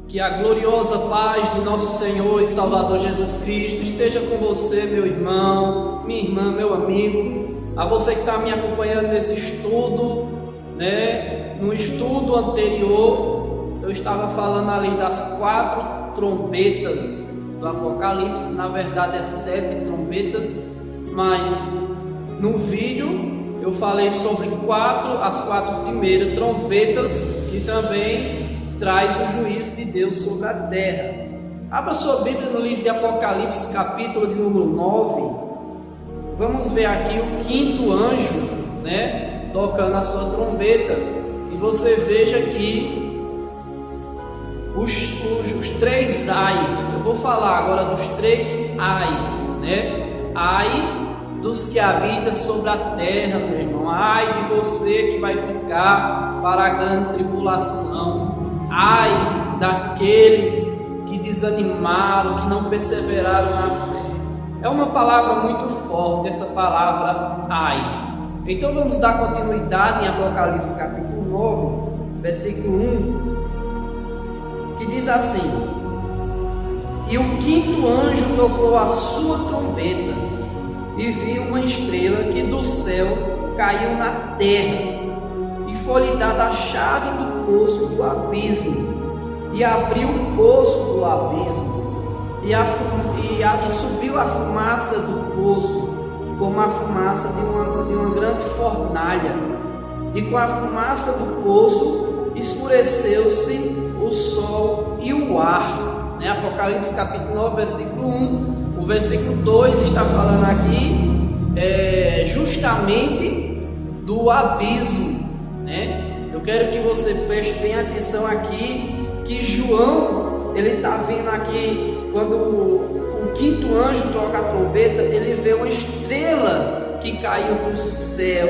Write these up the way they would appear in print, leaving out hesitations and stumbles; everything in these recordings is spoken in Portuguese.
Que a gloriosa paz de nosso Senhor e Salvador Jesus Cristo esteja com você, meu irmão, minha irmã, meu amigo. A você que está me acompanhando nesse estudo, no estudo anterior, eu estava falando ali das 4 trombetas do Apocalipse. Na verdade é 7 trombetas, mas no vídeo eu falei sobre as 4 primeiras trombetas, que também traz o juízo de Deus sobre a terra. Abra sua Bíblia no livro de Apocalipse, capítulo de número 9. Vamos ver aqui o 5º anjo, tocando a sua trombeta. E você veja aqui os 3 ai. Eu vou falar agora dos 3 ai, Ai dos que habitam sobre a terra, meu irmão. Ai de você que vai ficar para a grande tribulação. Ai daqueles que desanimaram, que não perseveraram na fé. É uma palavra muito forte, essa palavra ai. Então vamos dar continuidade em Apocalipse capítulo 9, versículo 1, que diz assim: E o 5º anjo tocou a sua trombeta, e viu uma estrela que do céu caiu na terra, e foi-lhe dada a chave do poço do abismo, e abriu o poço do abismo, e subiu a fumaça do poço, como a fumaça de uma grande fornalha, e com a fumaça do poço escureceu-se o sol e o ar. Apocalipse capítulo 9, versículo 1. O versículo 2 está falando aqui justamente do abismo, Eu quero que você preste bem atenção aqui, que João, ele está vendo aqui, quando o 5º anjo toca a trombeta, ele vê uma estrela que caiu do céu,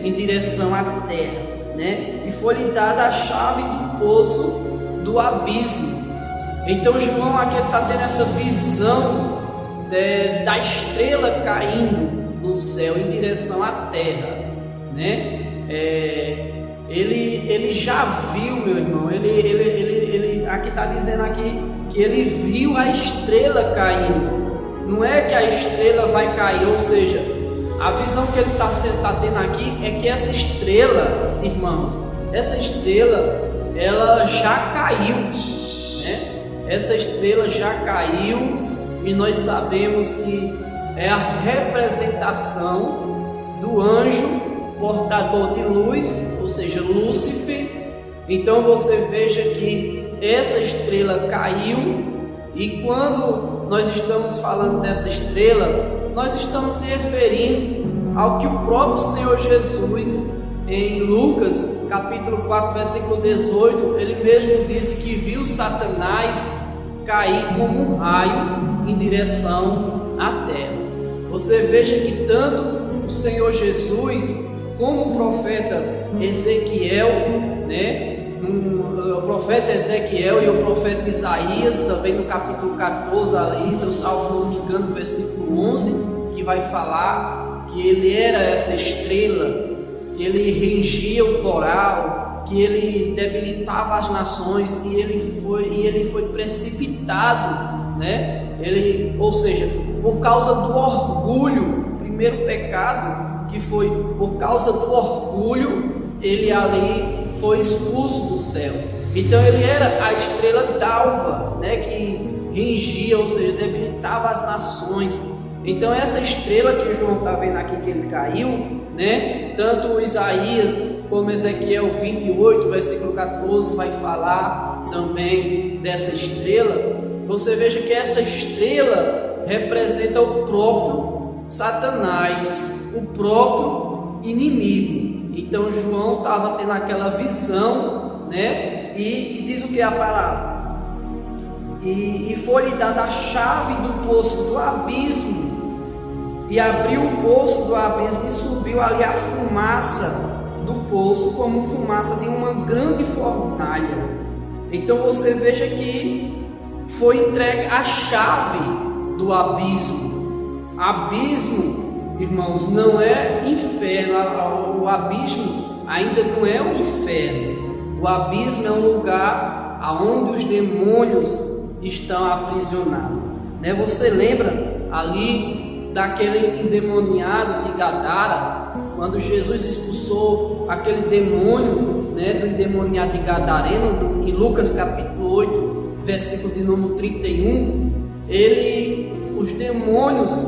em direção à terra, E foi-lhe dada a chave do poço do abismo. Então João aqui está tendo essa visão da estrela caindo do céu em direção à terra, Ele já viu, meu irmão. Ele aqui está dizendo aqui que ele viu a estrela caindo. Não é que a estrela vai cair, ou seja, a visão que ele está tendo aqui é que essa estrela, irmãos, essa estrela ela já caiu, Essa estrela já caiu, e nós sabemos que é a representação do anjo portador de luz, ou seja, Lúcifer. Então você veja que essa estrela caiu, e quando nós estamos falando dessa estrela, nós estamos se referindo ao que o próprio Senhor Jesus, em Lucas capítulo 4, versículo 18, ele mesmo disse que viu Satanás cair como um raio em direção à terra. Você veja que tanto o Senhor Jesus como o profeta Ezequiel, o profeta Ezequiel e o profeta Isaías, também no capítulo 14 ali, se eu salvo não me engano, versículo 11, que vai falar que ele era essa estrela, que ele rengia o coral, que ele debilitava as nações, e ele foi precipitado, ou seja, por causa do orgulho, o primeiro pecado, que foi por causa do orgulho, ele ali foi expulso do céu. Então ele era a estrela d'alva, que rengia, ou seja, debilitava as nações. Então essa estrela que o João está vendo aqui, que ele caiu, tanto Isaías como Ezequiel 28, versículo 14, vai falar também dessa estrela. Você veja que essa estrela representa o próprio Satanás, o próprio inimigo. Então João estava tendo aquela visão, e diz o que é a palavra? E foi-lhe dada a chave do poço do abismo, e abriu o poço do abismo, e subiu ali a fumaça do poço, como fumaça de uma grande fornalha. Então você veja que foi entregue a chave do abismo. Abismo, irmãos, não é inferno. O abismo ainda não é um inferno. O abismo é um lugar aonde os demônios estão aprisionados. Né? Você lembra ali daquele endemoniado de Gadara, quando Jesus expulsou aquele demônio, né, do endemoniado de Gadareno, em Lucas capítulo 8, versículo de número 31, os demônios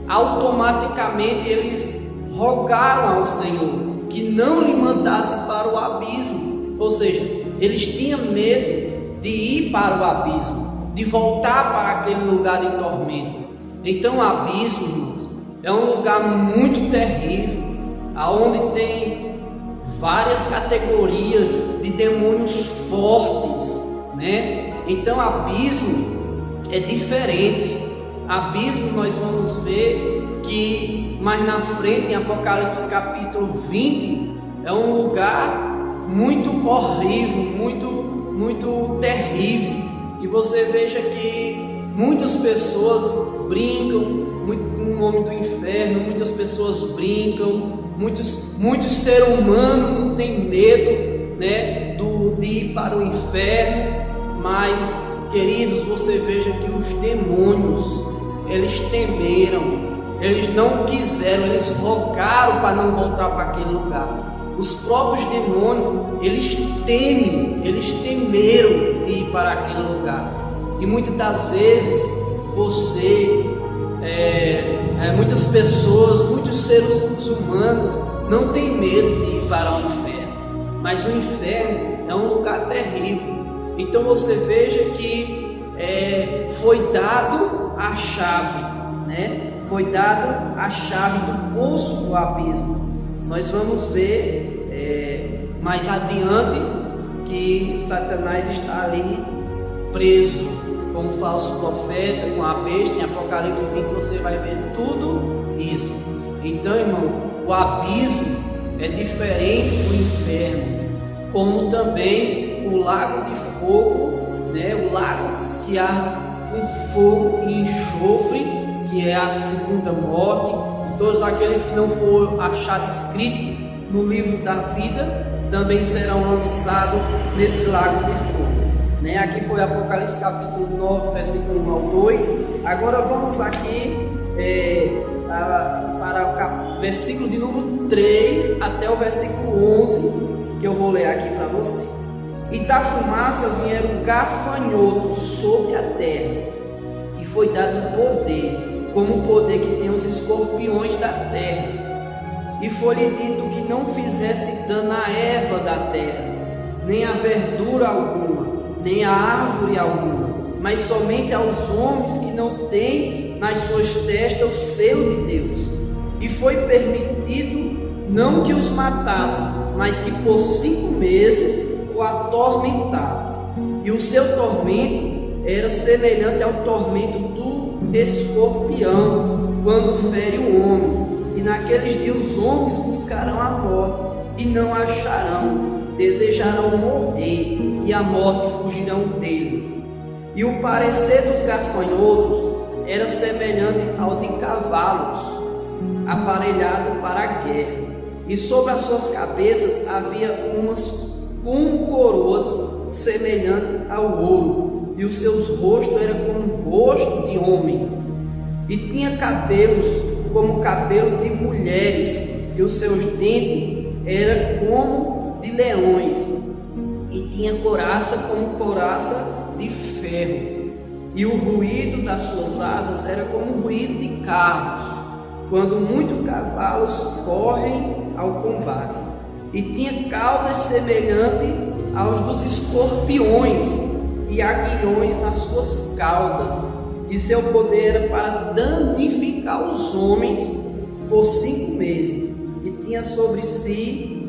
automaticamente eles rogaram ao Senhor que não lhe mandasse para o abismo, ou seja, eles tinham medo de ir para o abismo, de voltar para aquele lugar de tormento. Então o abismo, irmãos, é um lugar muito terrível, aonde tem várias categorias de demônios fortes, né? Então abismo é diferente. Abismo nós vamos ver que mais na frente, em Apocalipse capítulo 20, é um lugar muito horrível, muito terrível. E você veja que muitas pessoas brincam com o nome do inferno, muitas pessoas brincam, muitos seres humanos têm medo, né, de ir para o inferno. Mas, queridos, você veja que os demônios, eles temeram, eles não quiseram, eles rogaram para não voltar para aquele lugar. Os próprios demônios, eles temeram de ir para aquele lugar. E muitas das vezes muitas pessoas, muitos seres humanos não têm medo de ir para o inferno, mas o inferno é um lugar terrível. Então você veja que foi dado a chave, né? Foi dado a chave do poço do abismo. Nós vamos ver mais adiante que Satanás está ali preso como falso profeta, com a besta. Em Apocalipse 20 você vai ver tudo isso. Então, irmão, o abismo é diferente do inferno, como também o lago de fogo, né? O lago que arde com fogo e enxofre, que é a segunda morte. E todos aqueles que não foram achados escritos no livro da vida também serão lançados nesse lago de fogo. Né? Aqui foi Apocalipse capítulo 9, versículo 1 ao 2. Agora vamos aqui para o versículo de número 3 até o versículo 11, que eu vou ler aqui para você. E da fumaça vieram gafanhotos sobre a terra, e foi dado poder, como o poder que tem os escorpiões da terra. E foi-lhe dito que não fizesse dano à erva da terra, nem a verdura alguma, nem a árvore alguma, mas somente aos homens que não têm nas suas testas o selo de Deus. E foi permitido não que os matasse, mas que por 5 meses o atormentasse. E o seu tormento era semelhante ao tormento do escorpião, quando fere o homem. E naqueles dias os homens buscarão a morte, e não a acharão, desejarão morrer, e a morte fugirão deles. E o parecer dos gafanhotos era semelhante ao de cavalos, aparelhado para a guerra. E sobre as suas cabeças havia umas com coroas semelhantes ao ouro, e os seus rostos eram como rosto de homens, e tinha cabelos como cabelo de mulheres, e os seus dentes eram como de leões, e tinha couraça como couraça de ferro, e o ruído das suas asas era como o ruído de carros, quando muitos cavalos correm ao combate. E tinha caudas semelhantes aos dos escorpiões, e aguilhões nas suas caudas, e seu poder era para danificar os homens por 5 meses. E tinha sobre si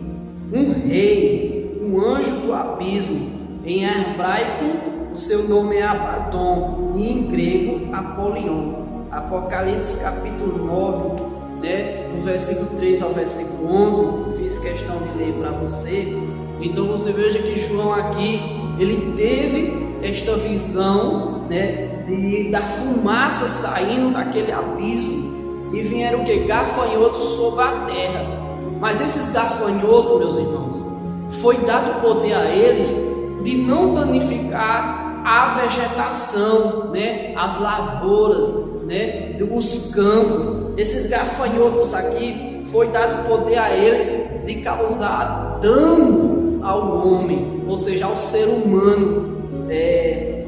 um rei, um anjo do abismo. Em hebraico o seu nome é Abaddon, e em grego Apolion. Apocalipse capítulo 9, né, do versículo 3 ao versículo 11, fiz questão de ler para você. Então você veja que João aqui, ele teve esta visão, né, da fumaça saindo daquele abismo, e vieram o que? Gafanhotos sobre a terra. Mas esses gafanhotos, meus irmãos, foi dado poder a eles de não danificar a vegetação, né, as lavouras, né, os campos. Esses gafanhotos aqui, foi dado poder a eles de causar dano ao homem, ou seja, ao ser humano.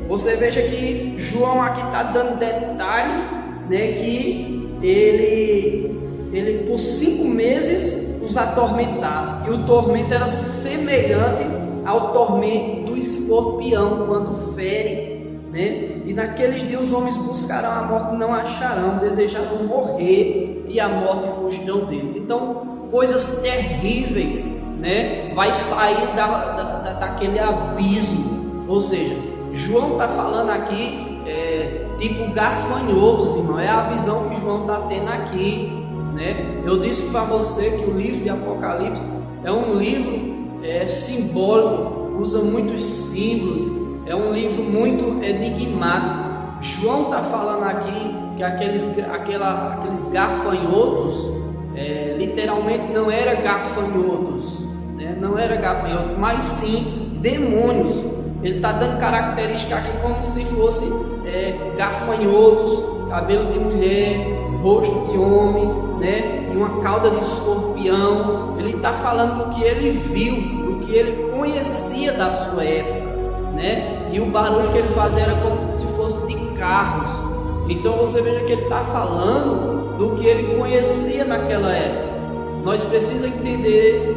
Você veja que João aqui está dando detalhe, né, que ele por 5 meses os atormentasse, e o tormento era semelhante ao tormento do escorpião quando fere, né? E naqueles dias os homens buscarão a morte e não acharão, desejarão morrer e a morte fugirão deles. Então, coisas terríveis, né, vai sair daquele abismo. Ou seja, João está falando aqui tipo gafanhotos, irmão. É a visão que João está tendo aqui, né? Eu disse para você que o livro de Apocalipse é um livro simbólico, usa muitos símbolos, é um livro muito enigmático. João está falando aqui que aqueles gafanhotos, literalmente não era gafanhotos, né? Não era gafanhoto, mas sim demônios. Ele está dando característica aqui como se fosse gafanhotos, cabelo de mulher, rosto de homem, né? E uma cauda de escorpião. Ele está falando do que ele viu, do que ele conhecia da sua época, né? E o barulho que ele fazia era como se fosse de carros. Então você veja que ele está falando do que ele conhecia naquela época. Nós precisamos entender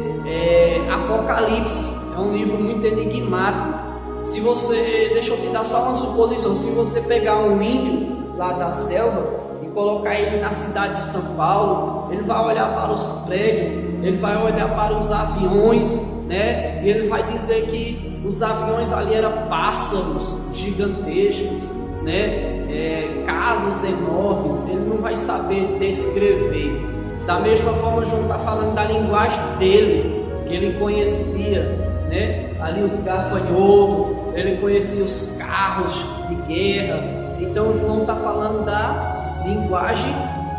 Apocalipse, é um livro muito enigmático. Se você, deixa eu te dar só uma suposição, se você pegar um índio lá da selva e colocar ele na cidade de São Paulo, ele vai olhar para os prédios, ele vai olhar para os aviões, né? E ele vai dizer que os aviões ali eram pássaros gigantescos, né? Casas enormes. Ele não vai saber descrever. Da mesma forma, João está falando da linguagem dele, que ele conhecia, né? Ali os gafanhotos, ele conhecia os carros de guerra. Então João está falando da linguagem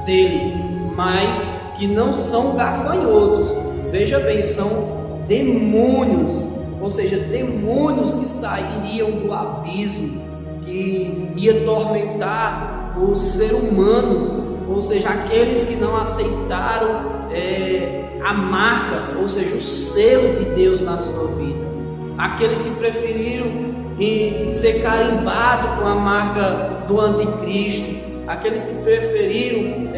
dele, mas que não são gafanhotos. Veja bem, são demônios, ou seja, demônios que sairiam do abismo, que ia atormentar o ser humano, ou seja, aqueles que não aceitaram a marca, ou seja, o selo de Deus na sua vida, aqueles que preferiram ser carimbados com a marca do anticristo, aqueles que preferiram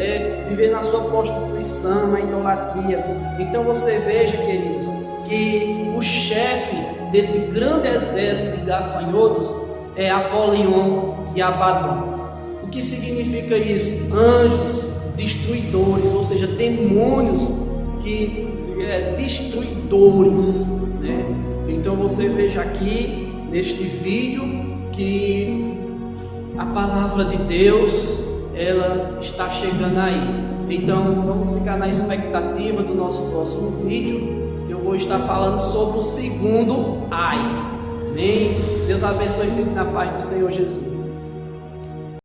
viver na sua prostituição, na idolatria. Então você veja, queridos, que o chefe desse grande exército de gafanhotos é Apolion e Abaddon. O que significa isso? Anjos destruidores, ou seja, demônios destruidores, né? Então você veja aqui neste vídeo que a palavra de Deus, ela está chegando aí. Então vamos ficar na expectativa do nosso próximo vídeo. Eu vou estar falando sobre o segundo ai. Amém? Deus abençoe e fique na paz do Senhor Jesus.